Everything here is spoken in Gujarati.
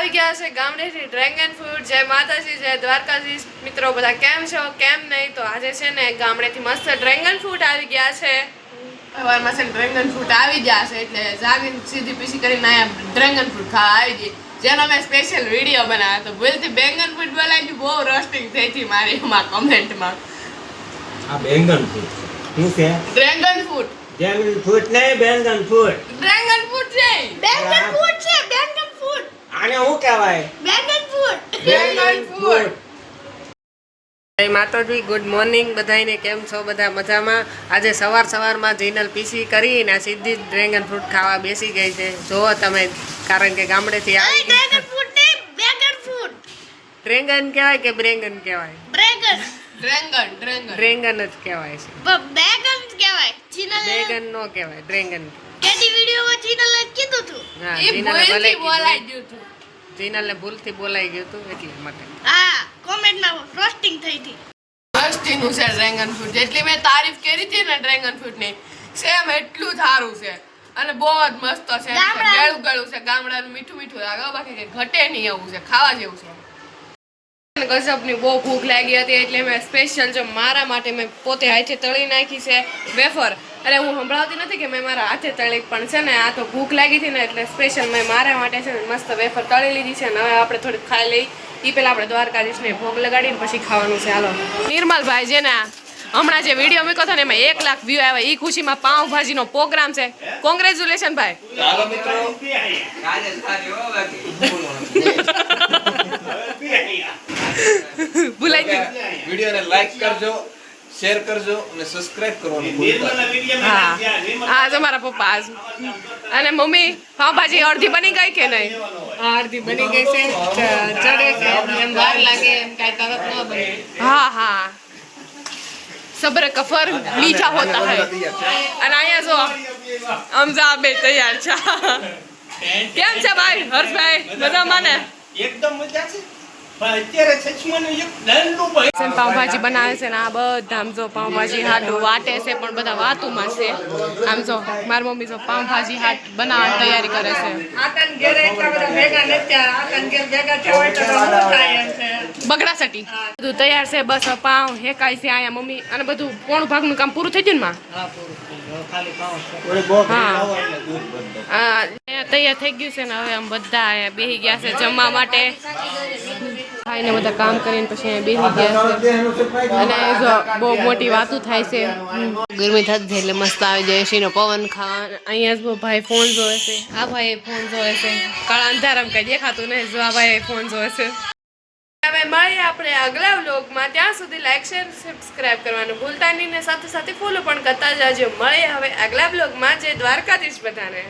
આવી ગયા છે ગામડેથી ડ્રેગન ફ્રૂટ। જય માતાજી, જય દ્વારકાધીશ। મિત્રો બધા કેમ છો? કેમ નહીં? તો આજે છે ને ગામડેથી મસ્ત ડ્રેગન ફ્રૂટ આવી ગયા છે। સવારમાં છે ડ્રેગન ફ્રૂટ આવી ગયા છે એટલે જાગીને સીધી પીસી કરીને અહીંયા ડ્રેગન ફ્રૂટ ખાવા આવી ગઈ, જેનો મેં સ્પેશિયલ વિડીયો બનાવ્યો તો ભૂલથી બેંગન ફ્રૂટ બોલાવી બહુ રોસ્ટિંગ થઈ હતી મારી એમાં કમેન્ટમાં। આ બેંગન ફ્રૂટ શું છે? Dragon fruit. ડ્રેગન ફ્રૂટ નહીં, બેંગન ફ્રૂટ। ડ્રેગન ફ્રૂટ છે, બેંગન ફ્રૂટ છે, બેંગન ફ્રૂટ, આને શું કહેવાય? બેંગન ફ્રૂટ, બેંગન ફ્રૂટ। જય માતાજી, ગુડ મોર્નિંગ બધાને। કેમ છો? બધા મજામાં? આજે સવારમાં જીનલ પીસી કરીને સીધી ડ્રેગન ફ્રૂટ ખાવા બેસી ગઈ છે। જુઓ તમે, કારણ કે ગામડેથી આવી ડ્રેગન ફ્રૂટ ને બેંગન ફ્રૂટ, ડ્રેગન કહેવાય કે બ્રેંગન કહેવાય? ડ્રેગન, ડ્રેગન જ કહેવાય છે, બેંગન કહેવાય। ચીનલે ડ્રેગન નો કહેવાય, ડ્રેગન। કેદી વિડિયોમાં ચીનલે કીધું હતું। હા, એ ભૂલથી બોલાઈ ગયું હતું। જીનલને ભૂલથી બોલાઈ ગયું હતું એટલા માટે। હા, કોમેન્ટમાં રોસ્ટિંગ થઈ હતી। મસ્તીનું છે ડ્રેગન ફ્રૂટ। જેટલી મેં તારીફ કરી હતી ને ડ્રેગન ફ્રૂટની, સેમ એટલું સારું છે અને બહુ જ મસ્ત છે। ગળું છે, ગામડાનું મીઠું લાગે, બાકી કે ઘટે નહીં એવું છે, ખાવા જેવું છે। ગજબની બહુ ભૂખ લાગી હતી એટલે મેં સ્પેશિયલ જો મારા માટે મેં પોતે હાથે તળી નાખી છે વેફર। અરે હું સંભળાવતી નથી કે મેં મારા હાથે તળી, પણ છે ને આ તો ભૂખ લાગી હતી ને એટલે સ્પેશિયલ મેં મારા માટે છે ને મસ્ત વેફર તળી લીધી છે। અને હવે આપણે થોડીક ખાઈ લઈ, એ પહેલાં આપણે દ્વારકાધીશને ભોગ લગાડીને પછી ખાવાનું છે। હાલો, નિર્મલભાઈ જેને હમણાં જે વિડીયો મૂક્યો હતો ને એમાં 1 લાખ વ્યૂ આવ્યા, એ ખુશીમાં પાઉંભાજીનો પ્રોગ્રામ છે। કોંગ્રેચ્યુલેશન ભાઈ। ભૂલાઈ ગયું। વિડિયોને લાઈક કરજો, શેર કરજો અને સબસ્ક્રાઇબ કરવાનું ભૂલતા નહીં। હા, આ તમારા પપ્પા આજ અને મમ્મી પાઉંભાજી અડધી બની ગઈ કે નહીં? હા, અડધી બની ગઈ છે, ચડે છે, એમ વાર લાગે, એમ કાંઈ તરત ન બને। हाँ हाँ, सब्र का फल मीठा होता है। અને અહીંયા જો અમજા બે તૈયાર છે। કેમ છે ભાઈ હર્ષભાઈ? મજામાં ને? એકદમ મજા છે, પણ અત્યારે સચમાં એક દંડનું ભાઈ પાઉંભાજી બનાવે છે ને આ બધા આમ જો પાઉંભાજી હાટું વાટે છે, પણ બધા વાતુમાં છે। આમ જો મારી મમ્મી જો પાઉંભાજી હાટ બનાવવાની તૈયારી કરે છે। બગડા સટી બધું તૈયાર છે, બસ પાઉં હેકાય છે અહીંયા મમ્મી, અને બધું પોણું ભાગનું કામ પૂરું થઈ ગયું ને માં? હા, તૈયાર થઈ ગયું છે ને હવે આમ બધા અહીંયા બેસી ગયા છે જમવા માટે। ખાઈને બધા કામ કરીને પછી અહીંયા બેસી ગયા છે અને જો બહુ મોટી વાતો થાય છે। ગરમી થતી એટલે મસ્ત આવી જાય એસીનો પવન ખાવા। અહીંયા જો ભાઈ ફોન જોવે છે, આ ભાઈ ફોન જોવે છે, કાળા અંધારામાં કઈ દેખાતું નહીં, જો આ ભાઈ ફોન જોવે છે। હવે મળીએ આપણે આગલા વ્લોગમાં, ત્યાં સુધી લાઈક શેર સબસ્ક્રાઇબ કરવાનું ભૂલતા નહીં ને સાથે સાથે ફોલો પણ કરતા જાજો। મળીએ હવે આગલા વ્લોગમાં। જય દ્વારકાધીશ બધાને।